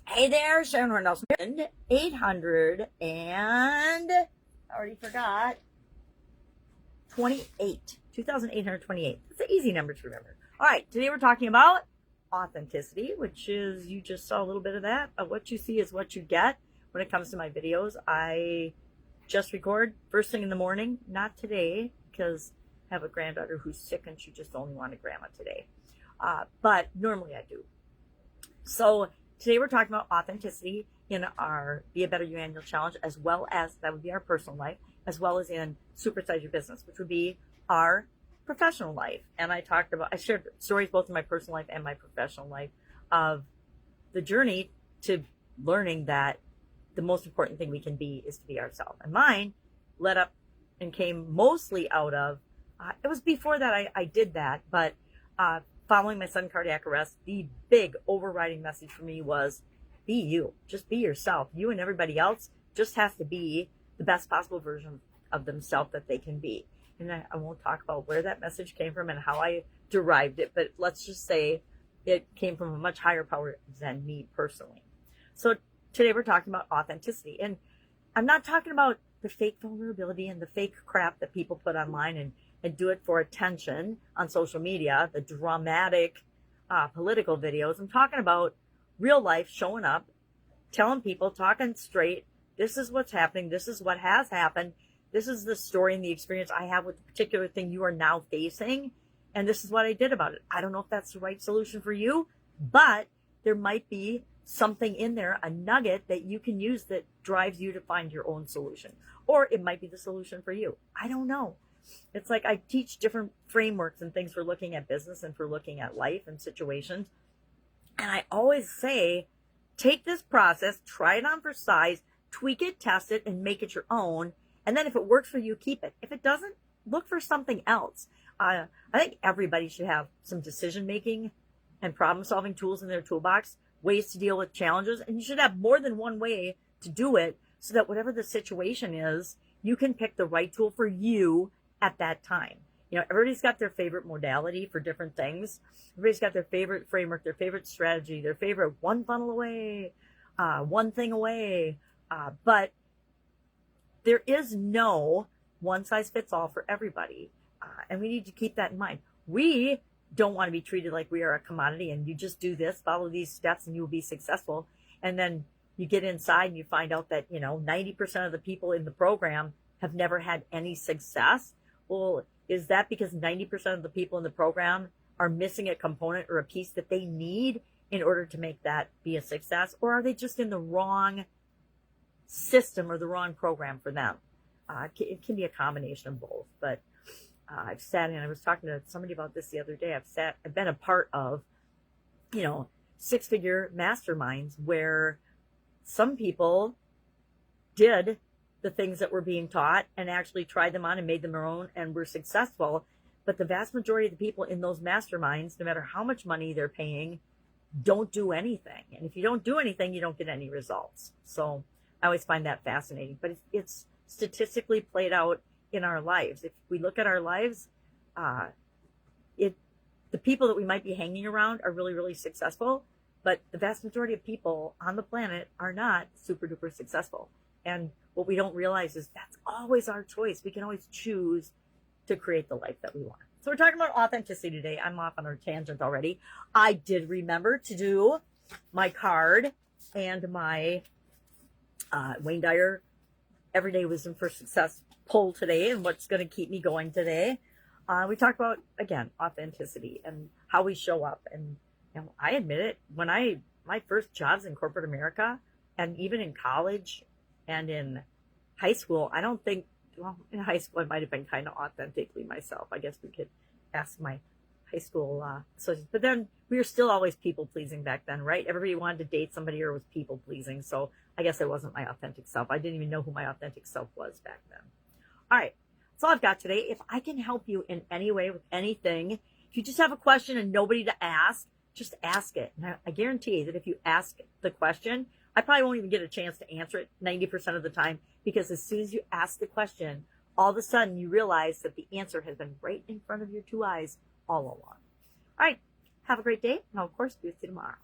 Hey there, Sharon Horne-Ellstrom. 800 and I already forgot 28. 2,828. It's an easy number to remember. All right, today we're talking about authenticity, which is, you just saw a little bit of that. What you see is what you get. When it comes to my videos, I just record first thing in the morning. Not today, because I have a granddaughter who's sick and she just only wanted grandma today. But normally I do. So today we're talking about authenticity in our Be a Better You annual challenge, as well as, that would be our personal life, as well as in Supersize Your Business, which would be our professional life. And I shared stories both in my personal life and my professional life of the journey to learning that the most important thing we can be is to be ourselves. And mine led up and came mostly out of, it was before that I did that, but following my sudden cardiac arrest, the big overriding message for me was be you. Just be yourself. You and everybody else just has to be the best possible version of themselves that they can be. And I won't talk about where that message came from and how I derived it, but let's just say it came from a much higher power than me personally. So today we're talking about authenticity. And I'm not talking about the fake vulnerability and the fake crap that people put online and do it for attention on social media, the dramatic political videos. I'm talking about real life, showing up, telling people, talking straight, this is what's happening, this is what has happened, this is the story and the experience I have with the particular thing you are now facing, and this is what I did about it. I don't know if that's the right solution for you, but there might be something in there, a nugget that you can use that drives you to find your own solution. Or it might be the solution for you. I don't know. It's like I teach different frameworks and things for looking at business and for looking at life and situations. And I always say, take this process, try it on for size, tweak it, test it, and make it your own. And then if it works for you, keep it. If it doesn't, look for something else. I think everybody should have some decision-making and problem-solving tools in their toolbox, ways to deal with challenges. And you should have more than one way to do it so that whatever the situation is, you can pick the right tool for you at that time. You know, everybody's got their favorite modality for different things. Everybody's got their favorite framework, their favorite strategy, their favorite one funnel away, one thing away. But there is no one size fits all for everybody. And we need to keep that in mind. We don't want to be treated like we are a commodity and you just do this, follow these steps and you will be successful. And then you get inside and you find out that, 90% of the people in the program have never had any success. Well, is that because 90% of the people in the program are missing a component or a piece that they need in order to make that be a success? Or are they just in the wrong system or the wrong program for them? It can be a combination of both. But I've sat in, I was talking to somebody about this the other day. I've been a part of, six-figure masterminds where some people did the things that were being taught and actually tried them on and made them their own and were successful. But the vast majority of the people in those masterminds, no matter how much money they're paying, don't do anything. And if you don't do anything, you don't get any results. So I always find that fascinating. But it's statistically played out in our lives. If we look at our lives, the people that we might be hanging around are really, really successful. But the vast majority of people on the planet are not super duper successful. And what we don't realize is that's always our choice. We can always choose to create the life that we want. So we're talking about authenticity today. I'm off on our tangent already. I did remember to do my card and my Wayne Dyer Everyday Wisdom for Success poll today and what's going to keep me going today. We talked about, again, authenticity and how we show up. And I admit it, when my first jobs in corporate America and even in college and in high school, I don't think, in high school I might have been kind of authentically myself. I guess we could ask my high school associates. But then we were still always people-pleasing back then, right? Everybody wanted to date somebody or was people-pleasing. So I guess I wasn't my authentic self. I didn't even know who my authentic self was back then. All right, that's all I've got today. If I can help you in any way with anything, if you just have a question and nobody to ask, just ask it. And I guarantee that if you ask the question, I probably won't even get a chance to answer it 90% of the time, because as soon as you ask the question, all of a sudden you realize that the answer has been right in front of your two eyes all along. All right, have a great day, and I'll, of course, be with you tomorrow.